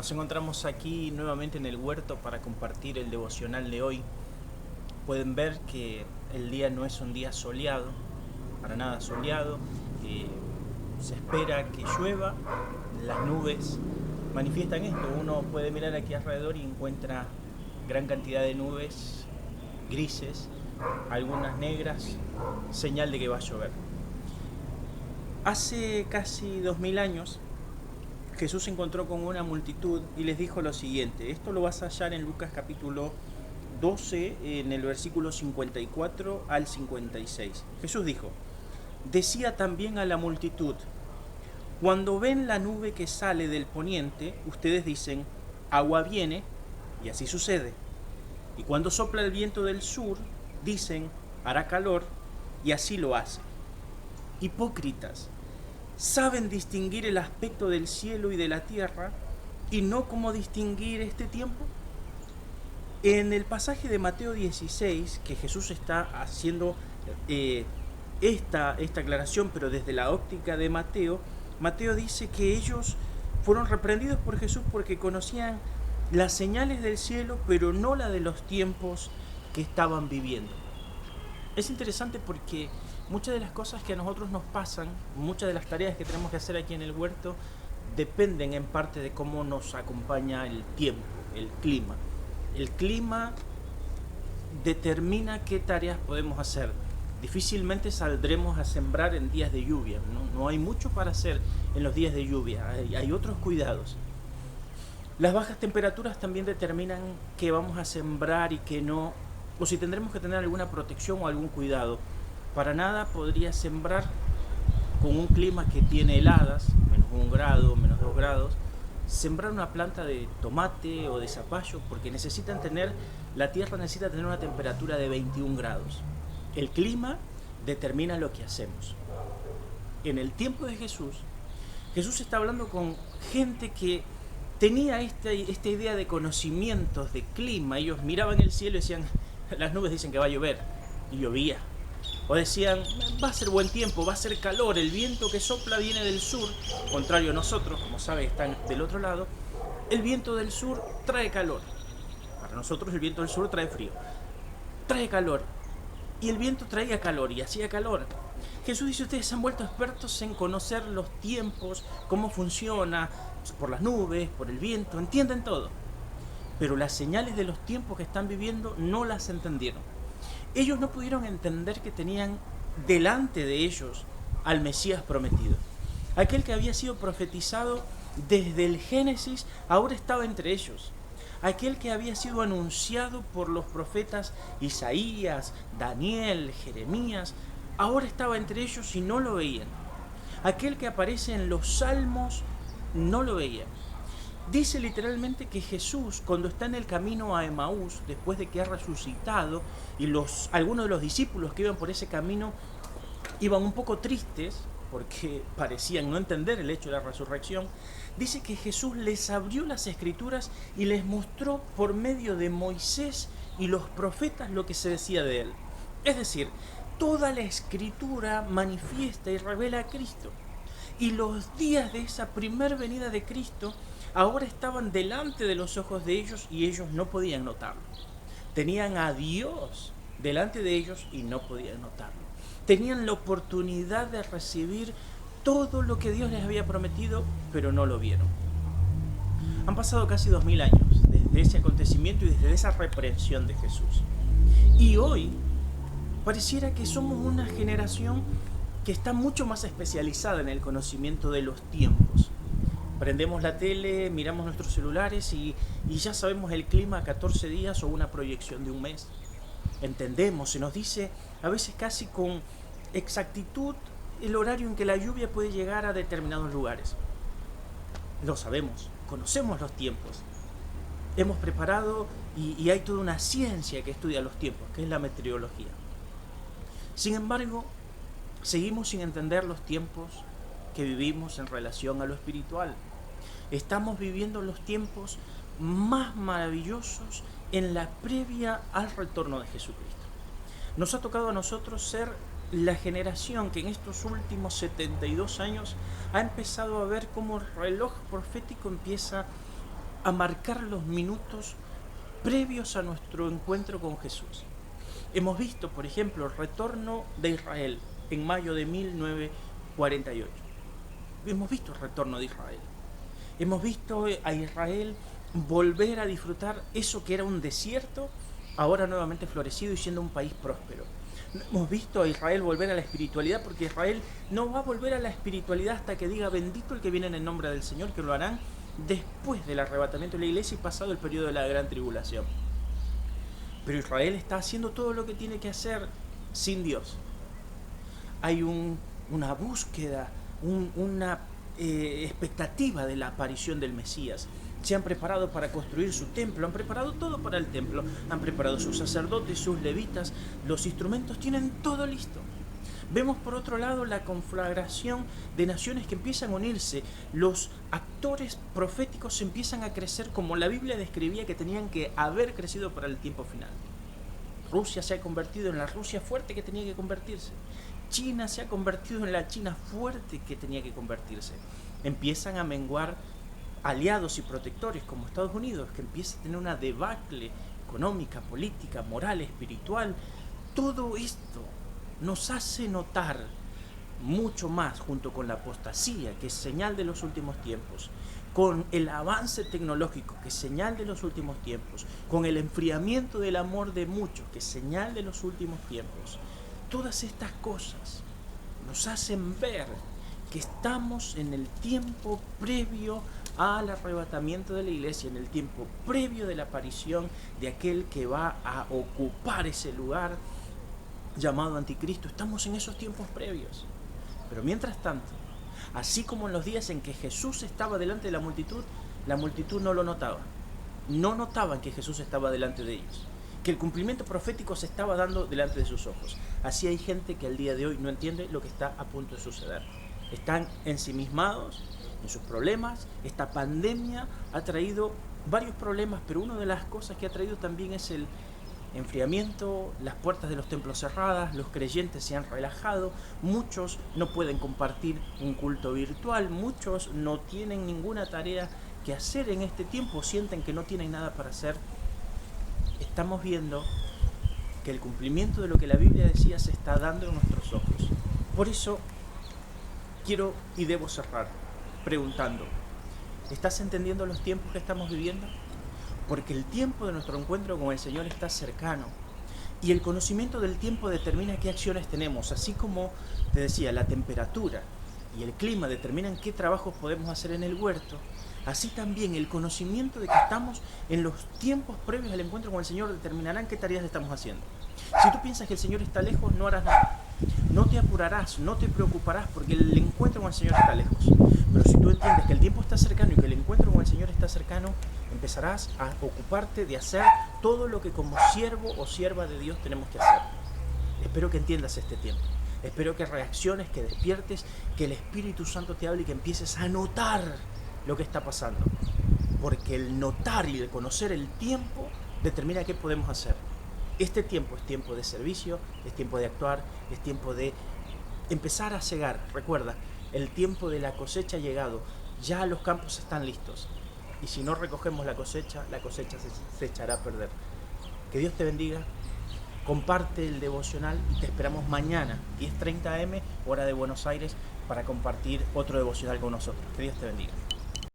Nos encontramos aquí nuevamente en el huerto para compartir el devocional de hoy. Pueden ver que el día no es un día soleado, para nada soleado. Eh, Se espera que llueva, las nubes manifiestan esto. Uno puede mirar aquí alrededor y encuentra gran cantidad de nubes grises, algunas negras, señal de que va a llover. Hace casi 2000 años Jesús se encontró con una multitud y les dijo lo siguiente. Esto lo vas a hallar en Lucas capítulo 12, en el versículo 54 al 56. Jesús dijo: decía también a la multitud: cuando ven la nube que sale del poniente, ustedes dicen, agua viene, y así sucede. Y cuando sopla el viento del sur, dicen, hará calor, y así lo hace. Hipócritas, saben distinguir el aspecto del cielo y de la tierra, y no cómo distinguir este tiempo. En el pasaje de Mateo 16, que Jesús está haciendo esta aclaración, pero desde la óptica de Mateo, Mateo dice que ellos fueron reprendidos por Jesús porque conocían las señales del cielo, pero no la de los tiempos que estaban viviendo. Es interesante porque muchas de las cosas que a nosotros nos pasan, muchas de las tareas que tenemos que hacer aquí en el huerto, dependen en parte de cómo nos acompaña el tiempo, el clima. El clima determina qué tareas podemos hacer. Difícilmente saldremos a sembrar en días de lluvia, no hay mucho para hacer en los días de lluvia, hay otros cuidados. Las bajas temperaturas también determinan qué vamos a sembrar y qué no, o si tendremos que tener alguna protección o algún cuidado. Para nada podría sembrar con un clima que tiene heladas, menos 1 grado, menos 2 grados, sembrar una planta de tomate o de zapallo, porque la tierra necesita tener una temperatura de 21 grados. El clima determina lo que hacemos. En el tiempo de Jesús está hablando con gente que tenía esta idea de conocimientos de clima. Ellos miraban el cielo y decían, las nubes dicen que va a llover, y llovía. O decían, va a ser buen tiempo, va a ser calor, el viento que sopla viene del sur, contrario a nosotros, como saben, están del otro lado. El viento del sur trae calor. Para nosotros el viento del sur trae frío. Trae calor. Y el viento traía calor y hacía calor. Jesús dice, ustedes se han vuelto expertos en conocer los tiempos, cómo funciona, por las nubes, por el viento, entienden todo. Pero las señales de los tiempos que están viviendo no las entendieron. Ellos no pudieron entender que tenían delante de ellos al Mesías prometido. Aquel que había sido profetizado desde el Génesis, ahora estaba entre ellos. Aquel que había sido anunciado por los profetas Isaías, Daniel, Jeremías, ahora estaba entre ellos y no lo veían. Aquel que aparece en los Salmos, no lo veían. Dice literalmente que Jesús, cuando está en el camino a Emaús, después de que ha resucitado, y algunos de los discípulos que iban por ese camino iban un poco tristes, porque parecían no entender el hecho de la resurrección, dice que Jesús les abrió las Escrituras y les mostró por medio de Moisés y los profetas lo que se decía de él. Es decir, toda la Escritura manifiesta y revela a Cristo. Y los días de esa primer venida de Cristo ahora estaban delante de los ojos de ellos y ellos no podían notarlo. Tenían a Dios delante de ellos y no podían notarlo. Tenían la oportunidad de recibir todo lo que Dios les había prometido, pero no lo vieron. Han pasado casi 2000 años desde ese acontecimiento y desde esa reprensión de Jesús. Y hoy pareciera que somos una generación que está mucho más especializada en el conocimiento de los tiempos. Prendemos la tele, miramos nuestros celulares y ya sabemos el clima a 14 días o una proyección de un mes. Entendemos, se nos dice a veces casi con exactitud el horario en que la lluvia puede llegar a determinados lugares. Lo sabemos, conocemos los tiempos. Hemos preparado y hay toda una ciencia que estudia los tiempos, que es la meteorología. Sin embargo, seguimos sin entender los tiempos que vivimos en relación a lo espiritual. Estamos viviendo los tiempos más maravillosos en la previa al retorno de Jesucristo. Nos ha tocado a nosotros ser la generación que en estos últimos 72 años ha empezado a ver cómo el reloj profético empieza a marcar los minutos previos a nuestro encuentro con Jesús. Hemos visto, por ejemplo, el retorno de Israel en mayo de 1948. Hemos visto el retorno de Israel. Hemos visto a Israel volver a disfrutar eso que era un desierto, ahora nuevamente florecido y siendo un país próspero. Hemos visto a Israel volver a la espiritualidad, porque Israel no va a volver a la espiritualidad hasta que diga bendito el que viene en el nombre del Señor, que lo harán después del arrebatamiento de la iglesia y pasado el periodo de la gran tribulación. Pero Israel está haciendo todo lo que tiene que hacer sin Dios. Hay una búsqueda, una expectativa de la aparición del Mesías. Se han preparado para construir su templo, han preparado todo para el templo, han preparado sus sacerdotes, sus levitas, los instrumentos, tienen todo listo. Vemos por otro lado la conflagración de naciones que empiezan a unirse, los actores proféticos empiezan a crecer como la Biblia describía que tenían que haber crecido para el tiempo final. Rusia se ha convertido en la Rusia fuerte que tenía que convertirse. China se ha convertido en la China fuerte que tenía que convertirse. Empiezan a menguar aliados y protectores como Estados Unidos, que empieza a tener una debacle económica, política, moral, espiritual. Todo esto nos hace notar mucho más, junto con la apostasía, que es señal de los últimos tiempos, con el avance tecnológico, que es señal de los últimos tiempos, con el enfriamiento del amor de muchos, que es señal de los últimos tiempos. Todas estas cosas nos hacen ver que estamos en el tiempo previo al arrebatamiento de la iglesia, en el tiempo previo de la aparición de aquel que va a ocupar ese lugar llamado Anticristo. Estamos en esos tiempos previos. Pero mientras tanto, así como en los días en que Jesús estaba delante de la multitud no lo notaba. No notaban que Jesús estaba delante de ellos, que el cumplimiento profético se estaba dando delante de sus ojos. Así hay gente que al día de hoy no entiende lo que está a punto de suceder. Están ensimismados en sus problemas. Esta pandemia ha traído varios problemas, pero una de las cosas que ha traído también es el enfriamiento, las puertas de los templos cerradas, los creyentes se han relajado, muchos no pueden compartir un culto virtual, muchos no tienen ninguna tarea que hacer en este tiempo, sienten que no tienen nada para hacer. Estamos viendo que el cumplimiento de lo que la Biblia decía se está dando en nuestros ojos. Por eso quiero y debo cerrar preguntando, ¿estás entendiendo los tiempos que estamos viviendo? Porque el tiempo de nuestro encuentro con el Señor está cercano y el conocimiento del tiempo determina qué acciones tenemos, así como te decía, la temperatura y el clima determinan qué trabajos podemos hacer en el huerto. Así también el conocimiento de que estamos en los tiempos previos al encuentro con el Señor determinarán qué tareas estamos haciendo. Si tú piensas que el Señor está lejos, no harás nada. No te apurarás, no te preocuparás porque el encuentro con el Señor está lejos. Pero si tú entiendes que el tiempo está cercano y que el encuentro con el Señor está cercano, empezarás a ocuparte de hacer todo lo que como siervo o sierva de Dios tenemos que hacer. Espero que entiendas este tiempo. Espero que reacciones, que despiertes, que el Espíritu Santo te hable y que empieces a notar lo que está pasando. Porque el notar y el conocer el tiempo determina qué podemos hacer. Este tiempo es tiempo de servicio, es tiempo de actuar, es tiempo de empezar a cegar. Recuerda, el tiempo de la cosecha ha llegado, ya los campos están listos. Y si no recogemos la cosecha se echará a perder. Que Dios te bendiga, comparte el devocional y te esperamos mañana, 10:30 am, hora de Buenos Aires, para compartir otro devocional con nosotros. Que Dios te bendiga.